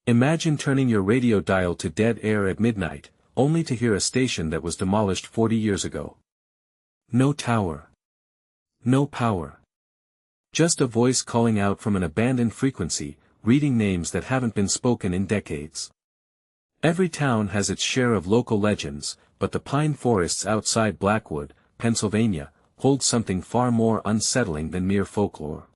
Imagine turning your radio dial to dead air at midnight, only to hear a station that was demolished 40 years ago. No tower. No power. Just a voice calling out from an abandoned frequency, reading names that haven't been spoken in decades. Every town has its share of local legends, but the pine forests outside Blackwood, Pennsylvania, hold something far more unsettling than mere folklore.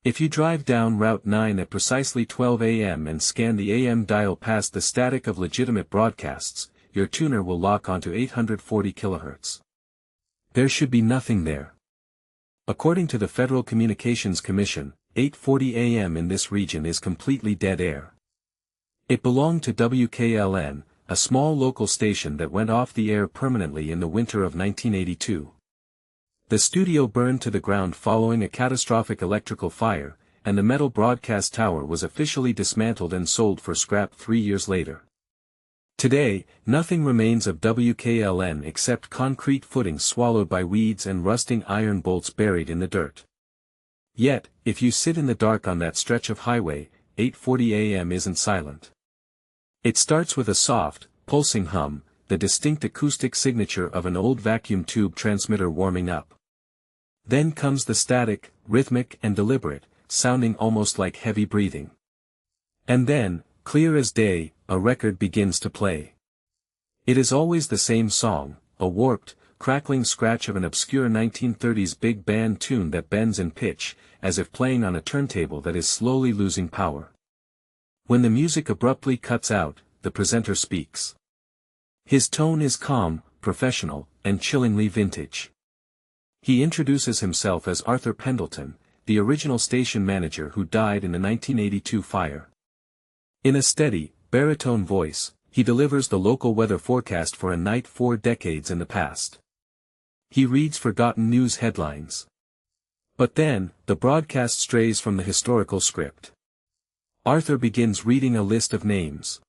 If you drive down Route 9 at precisely 12 a.m. and scan the AM dial past the static of legitimate broadcasts, your tuner will lock onto 840 kHz. There should be nothing there. According to the Federal Communications Commission, 840 AM in this region is completely dead air. It belonged to WKLN, a small local station that went off the air permanently in the winter of 1982. The studio burned to the ground following a catastrophic electrical fire, and the metal broadcast tower was officially dismantled and sold for scrap 3 years later. Today, nothing remains of WKLN except concrete footings swallowed by weeds and rusting iron bolts buried in the dirt. Yet, if you sit in the dark on that stretch of highway, 840 AM isn't silent. It starts with a soft, pulsing hum, the distinct acoustic signature of an old vacuum tube transmitter warming up. Then comes the static, rhythmic and deliberate, sounding almost like heavy breathing. And then, clear as day, a record begins to play. It is always the same song, a warped, crackling scratch of an obscure 1930s big band tune that bends in pitch, as if playing on a turntable that is slowly losing power. When the music abruptly cuts out, the presenter speaks. His tone is calm, professional, and chillingly vintage. He introduces himself as Arthur Pendleton, the original station manager who died in the 1982 fire. In a steady, baritone voice, he delivers the local weather forecast for a night 4 decades in the past. He reads forgotten news headlines. But then, the broadcast strays from the historical script. Arthur begins reading a list of names.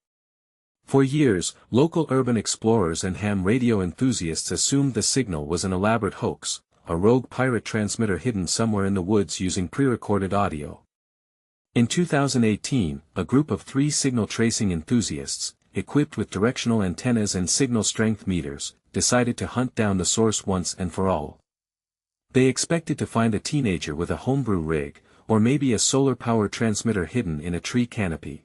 For years, local urban explorers and ham radio enthusiasts assumed the signal was an elaborate hoax, a rogue pirate transmitter hidden somewhere in the woods using pre-recorded audio. In 2018, a group of 3 signal tracing enthusiasts, equipped with directional antennas and signal strength meters, decided to hunt down the source once and for all. They expected to find a teenager with a homebrew rig, or maybe a solar power transmitter hidden in a tree canopy.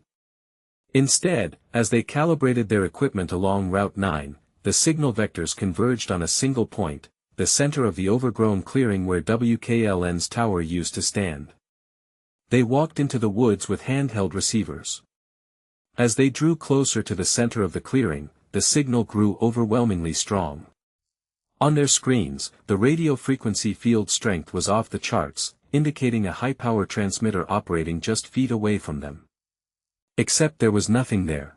Instead, as they calibrated their equipment along Route 9, the signal vectors converged on a single point, the center of the overgrown clearing where WKLN's tower used to stand. They walked into the woods with handheld receivers. As they drew closer to the center of the clearing, the signal grew overwhelmingly strong. On their screens, the radio frequency field strength was off the charts, indicating a high-power transmitter operating just feet away from them. Except there was nothing there.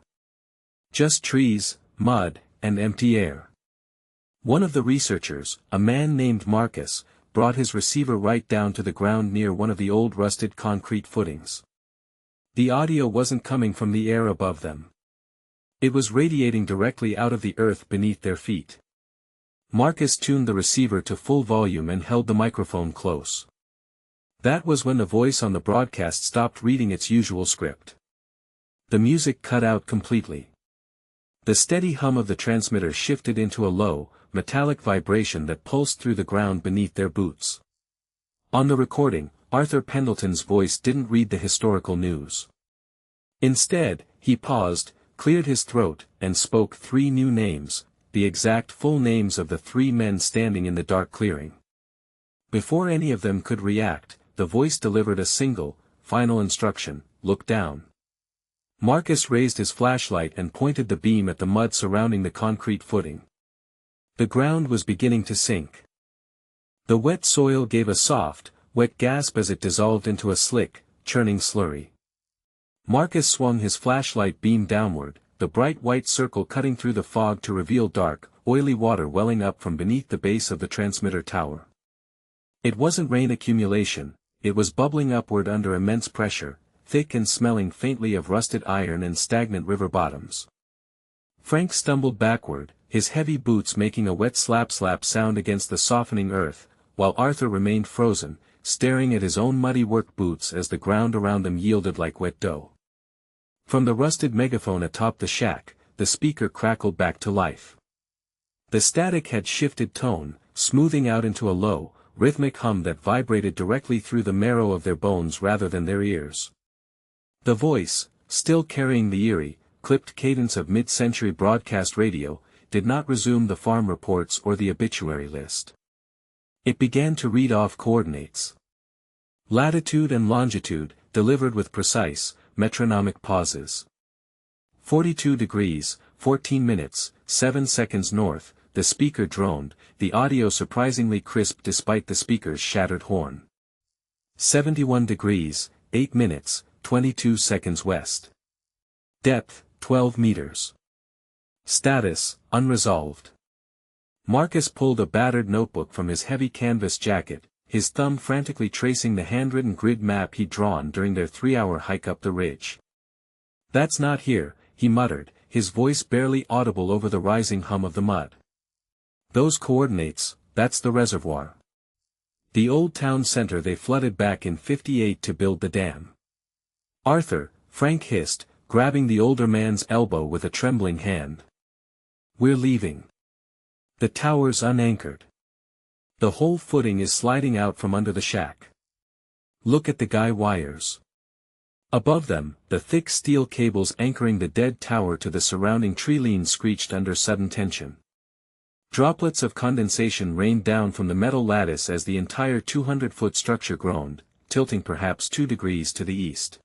Just trees, mud, and empty air. One of the researchers, a man named Marcus, brought his receiver right down to the ground near one of the old rusted concrete footings. The audio wasn't coming from the air above them. It was radiating directly out of the earth beneath their feet. Marcus tuned the receiver to full volume and held the microphone close. That was when the voice on the broadcast stopped reading its usual script. The music cut out completely. The steady hum of the transmitter shifted into a low, metallic vibration that pulsed through the ground beneath their boots. On the recording, Arthur Pendleton's voice didn't read the historical news. Instead, he paused, cleared his throat, and spoke 3 new names, the exact full names of the 3 men standing in the dark clearing. Before any of them could react, the voice delivered a single, final instruction: look down. Marcus raised his flashlight and pointed the beam at the mud surrounding the concrete footing. The ground was beginning to sink. The wet soil gave a soft, wet gasp as it dissolved into a slick, churning slurry. Marcus swung his flashlight beam downward, the bright white circle cutting through the fog to reveal dark, oily water welling up from beneath the base of the transmitter tower. It wasn't rain accumulation, it was bubbling upward under immense pressure, thick and smelling faintly of rusted iron and stagnant river bottoms. Frank stumbled backward, his heavy boots making a wet slap-slap sound against the softening earth, while Arthur remained frozen, staring at his own muddy work boots as the ground around them yielded like wet dough. From the rusted megaphone atop the shack, the speaker crackled back to life. The static had shifted tone, smoothing out into a low, rhythmic hum that vibrated directly through the marrow of their bones rather than their ears. The voice, still carrying the eerie, clipped cadence of mid-century broadcast radio, did not resume the farm reports or the obituary list. It began to read off coordinates. Latitude and longitude, delivered with precise, metronomic pauses. 42 degrees, 14 minutes, 7 seconds north, the speaker droned, the audio surprisingly crisp despite the speaker's shattered horn. 71 degrees, 8 minutes, 22 seconds west. Depth, 12 meters. Status, unresolved. Marcus pulled a battered notebook from his heavy canvas jacket, his thumb frantically tracing the handwritten grid map he'd drawn during their 3-hour hike up the ridge. "That's not here," he muttered, his voice barely audible over the rising hum of the mud. "Those coordinates, that's the reservoir. The old town center they flooded back in '58 to build the dam." "Arthur," Frank hissed, grabbing the older man's elbow with a trembling hand. "We're leaving. The tower's unanchored. The whole footing is sliding out from under the shack. Look at the guy wires. Above them, the thick steel cables anchoring the dead tower to the surrounding tree limbs screeched under sudden tension. Droplets of condensation rained down from the metal lattice as the entire 200-foot structure groaned, tilting perhaps 2 degrees to the east.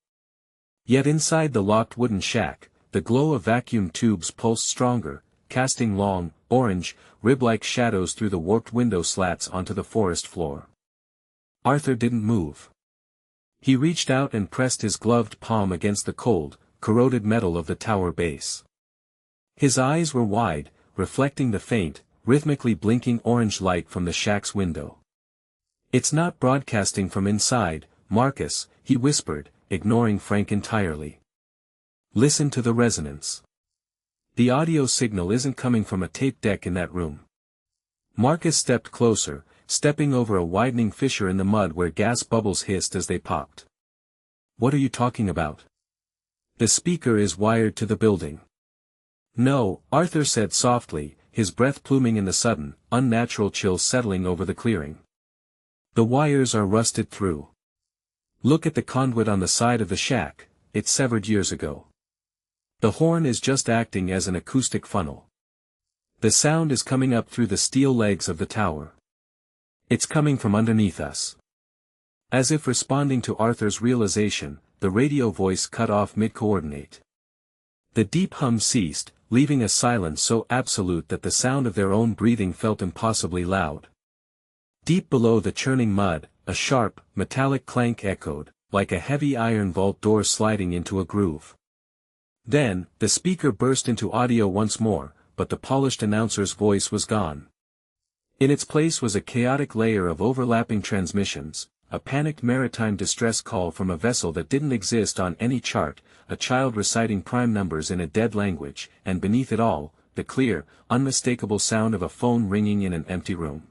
Yet inside the locked wooden shack, the glow of vacuum tubes pulsed stronger, casting long, orange, rib-like shadows through the warped window slats onto the forest floor. Arthur didn't move. He reached out and pressed his gloved palm against the cold, corroded metal of the tower base. His eyes were wide, reflecting the faint, rhythmically blinking orange light from the shack's window. "It's not broadcasting from inside, Marcus," he whispered, ignoring Frank entirely. "Listen to the resonance. The audio signal isn't coming from a tape deck in that room." Marcus stepped closer, stepping over a widening fissure in the mud where gas bubbles hissed as they popped. "What are you talking about?" "The speaker is wired to the building." "No," Arthur said softly, his breath pluming in the sudden, unnatural chill settling over the clearing. "The wires are rusted through. Look at the conduit on the side of the shack, it's severed years ago. The horn is just acting as an acoustic funnel. The sound is coming up through the steel legs of the tower. It's coming from underneath us." As if responding to Arthur's realization, the radio voice cut off mid-coordinate. The deep hum ceased, leaving a silence so absolute that the sound of their own breathing felt impossibly loud. Deep below the churning mud, a sharp, metallic clank echoed, like a heavy iron vault door sliding into a groove. Then, the speaker burst into audio once more, but the polished announcer's voice was gone. In its place was a chaotic layer of overlapping transmissions, a panicked maritime distress call from a vessel that didn't exist on any chart, a child reciting prime numbers in a dead language, and beneath it all, the clear, unmistakable sound of a phone ringing in an empty room.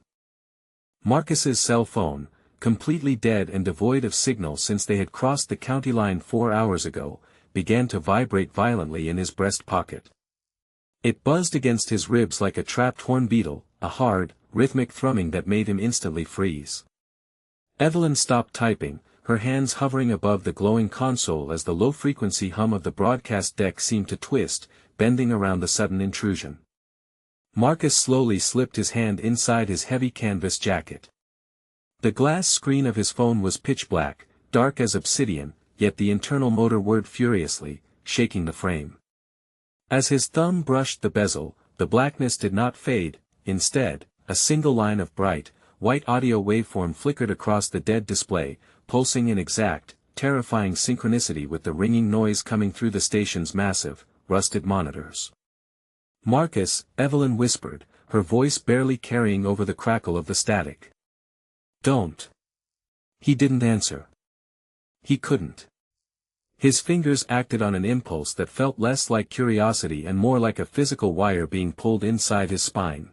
Marcus's cell phone, completely dead and devoid of signal since they had crossed the county line 4 hours ago, began to vibrate violently in his breast pocket. It buzzed against his ribs like a trapped horn beetle, a hard, rhythmic thrumming that made him instantly freeze. Evelyn stopped typing, her hands hovering above the glowing console as the low-frequency hum of the broadcast deck seemed to twist, bending around the sudden intrusion. Marcus slowly slipped his hand inside his heavy canvas jacket. The glass screen of his phone was pitch black, dark as obsidian, yet the internal motor whirred furiously, shaking the frame. As his thumb brushed the bezel, the blackness did not fade, instead, a single line of bright, white audio waveform flickered across the dead display, pulsing in exact, terrifying synchronicity with the ringing noise coming through the station's massive, rusted monitors. "Marcus," Evelyn whispered, her voice barely carrying over the crackle of the static. "Don't." He didn't answer. He couldn't. His fingers acted on an impulse that felt less like curiosity and more like a physical wire being pulled inside his spine.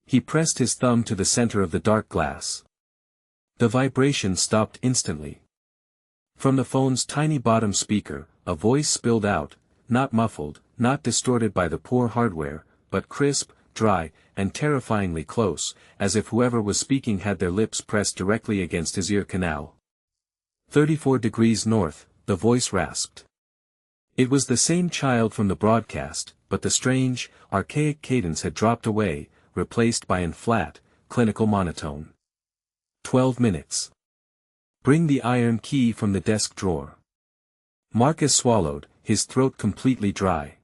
He pressed his thumb to the center of the dark glass. The vibration stopped instantly. From the phone's tiny bottom speaker, a voice spilled out, not muffled, not distorted by the poor hardware, but crisp, dry, and terrifyingly close, as if whoever was speaking had their lips pressed directly against his ear canal. 34 degrees north, the voice rasped. It was the same child from the broadcast, but the strange, archaic cadence had dropped away, replaced by an flat, clinical monotone. 12 minutes. Bring the iron key from the desk drawer. Marcus swallowed, his throat completely dry.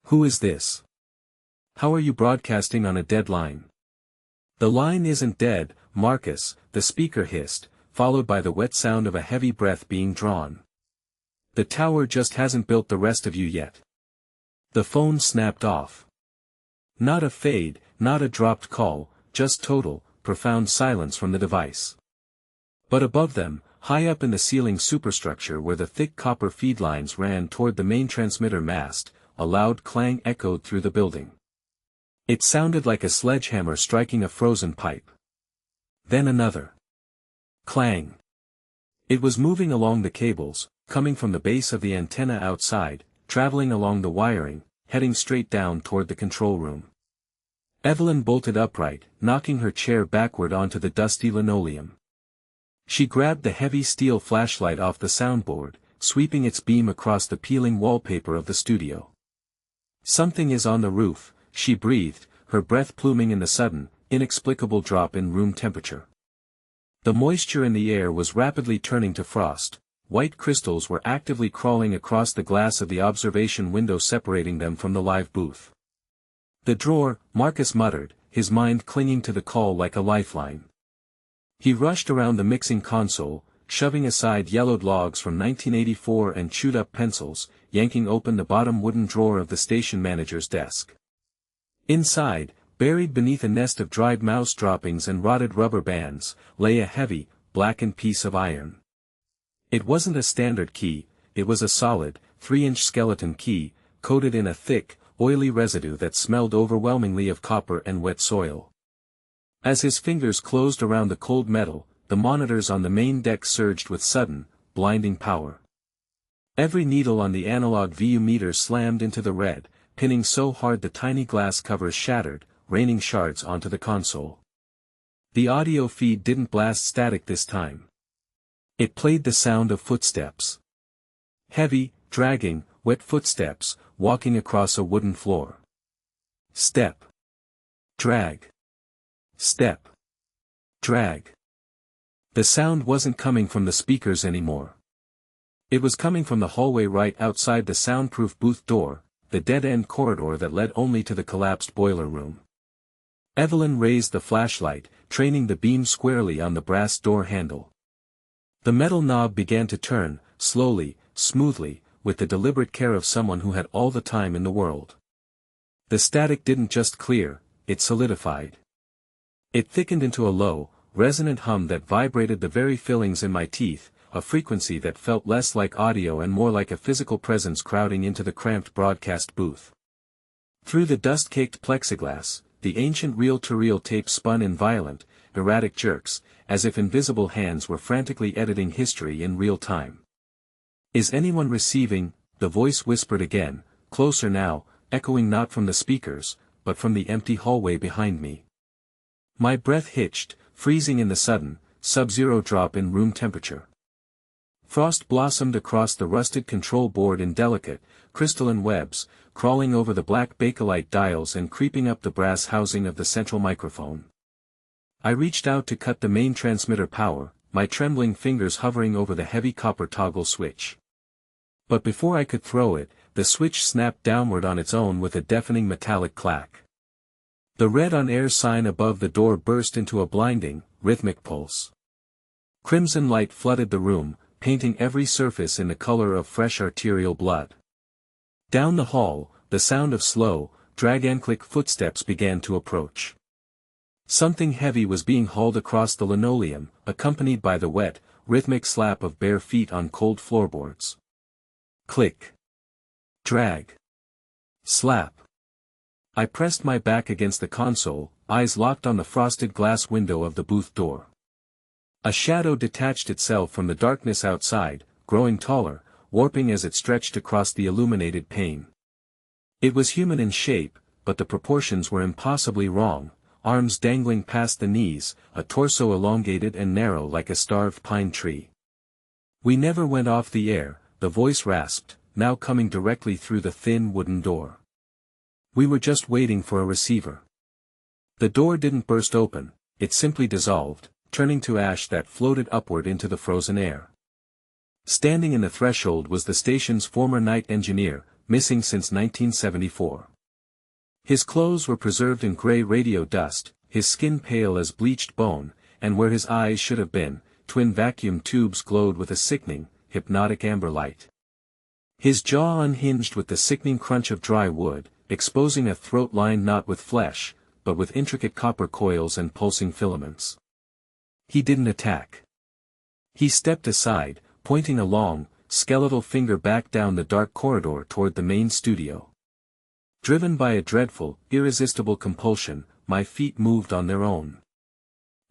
Who is this? How are you broadcasting on a dead line? The line isn't dead, Marcus, the speaker hissed, followed by the wet sound of a heavy breath being drawn. The tower just hasn't built the rest of you yet. The phone snapped off. Not a fade, not a dropped call, just total, profound silence from the device. But above them, high up in the ceiling superstructure where the thick copper feed lines ran toward the main transmitter mast, a loud clang echoed through the building. It sounded like a sledgehammer striking a frozen pipe. Then another. Clang. It was moving along the cables, coming from the base of the antenna outside, traveling along the wiring, heading straight down toward the control room. Evelyn bolted upright, knocking her chair backward onto the dusty linoleum. She grabbed the heavy steel flashlight off the soundboard, sweeping its beam across the peeling wallpaper of the studio. Something is on the roof, she breathed, her breath pluming in the sudden, inexplicable drop in room temperature. The moisture in the air was rapidly turning to frost, white crystals were actively crawling across the glass of the observation window separating them from the live booth. The drawer, Marcus muttered, his mind clinging to the call like a lifeline. He rushed around the mixing console, shoving aside yellowed logs from 1984 and chewed-up pencils, yanking open the bottom wooden drawer of the station manager's desk. Inside, buried beneath a nest of dried mouse droppings and rotted rubber bands, lay a heavy, blackened piece of iron. It wasn't a standard key, it was a solid, 3-inch skeleton key, coated in a thick, oily residue that smelled overwhelmingly of copper and wet soil. As his fingers closed around the cold metal, the monitors on the main deck surged with sudden, blinding power. Every needle on the analog VU meter slammed into the red, pinning so hard the tiny glass covers shattered, raining shards onto the console. The audio feed didn't blast static this time. It played the sound of footsteps. Heavy, dragging, wet footsteps, walking across a wooden floor. Step. Drag. Step. Drag. The sound wasn't coming from the speakers anymore. It was coming from the hallway right outside the soundproof booth door, the dead-end corridor that led only to the collapsed boiler room. Evelyn raised the flashlight, training the beam squarely on the brass door handle. The metal knob began to turn, slowly, smoothly, with the deliberate care of someone who had all the time in the world. The static didn't just clear, it solidified. It thickened into a low, resonant hum that vibrated the very fillings in my teeth, a frequency that felt less like audio and more like a physical presence crowding into the cramped broadcast booth. Through the dust-caked plexiglass, the ancient reel-to-reel tape spun in violent, erratic jerks, as if invisible hands were frantically editing history in real time. "Is anyone receiving?" the voice whispered again, closer now, echoing not from the speakers, but from the empty hallway behind me. My breath hitched, freezing in the sudden, sub-zero drop in room temperature. Frost blossomed across the rusted control board in delicate, crystalline webs, crawling over the black bakelite dials and creeping up the brass housing of the central microphone. I reached out to cut the main transmitter power, my trembling fingers hovering over the heavy copper toggle switch. But before I could throw it, the switch snapped downward on its own with a deafening metallic clack. The red on-air sign above the door burst into a blinding, rhythmic pulse. Crimson light flooded the room, painting every surface in the color of fresh arterial blood. Down the hall, the sound of slow, drag-and-click footsteps began to approach. Something heavy was being hauled across the linoleum, accompanied by the wet, rhythmic slap of bare feet on cold floorboards. Click. Drag. Slap. I pressed my back against the console, eyes locked on the frosted glass window of the booth door. A shadow detached itself from the darkness outside, growing taller, warping as it stretched across the illuminated pane. It was human in shape, but the proportions were impossibly wrong, arms dangling past the knees, a torso elongated and narrow like a starved pine tree. "We never went off the air," the voice rasped, now coming directly through the thin wooden door. "We were just waiting for a receiver." The door didn't burst open, it simply dissolved, turning to ash that floated upward into the frozen air. Standing in the threshold was the station's former night engineer, missing since 1974. His clothes were preserved in gray radio dust, his skin pale as bleached bone, and where his eyes should have been, twin vacuum tubes glowed with a sickening, hypnotic amber light. His jaw unhinged with the sickening crunch of dry wood, exposing a throat lined not with flesh, but with intricate copper coils and pulsing filaments. He didn't attack. He stepped aside, pointing a long, skeletal finger back down the dark corridor toward the main studio. Driven by a dreadful, irresistible compulsion, my feet moved on their own.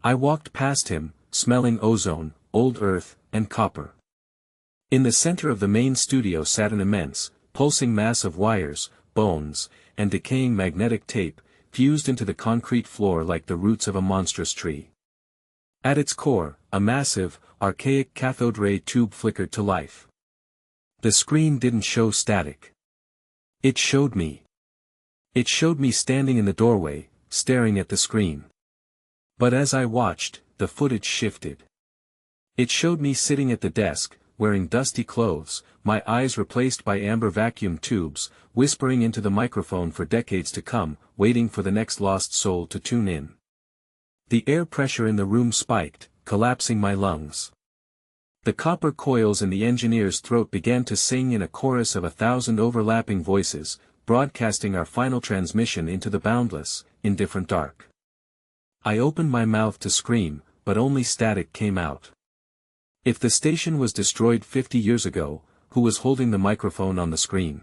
I walked past him, smelling ozone, old earth, and copper. In the center of the main studio sat an immense, pulsing mass of wires, bones, and decaying magnetic tape, fused into the concrete floor like the roots of a monstrous tree. At its core, a massive, archaic cathode ray tube flickered to life. The screen didn't show static. It showed me. It showed me standing in the doorway, staring at the screen. But as I watched, the footage shifted. It showed me sitting at the desk, wearing dusty clothes, my eyes replaced by amber vacuum tubes, whispering into the microphone for decades to come, waiting for the next lost soul to tune in. The air pressure in the room spiked, collapsing my lungs. The copper coils in the engineer's throat began to sing in a chorus of 1,000 overlapping voices, broadcasting our final transmission into the boundless, indifferent dark. I opened my mouth to scream, but only static came out. If the station was destroyed 50 years ago, who was holding the microphone on the screen?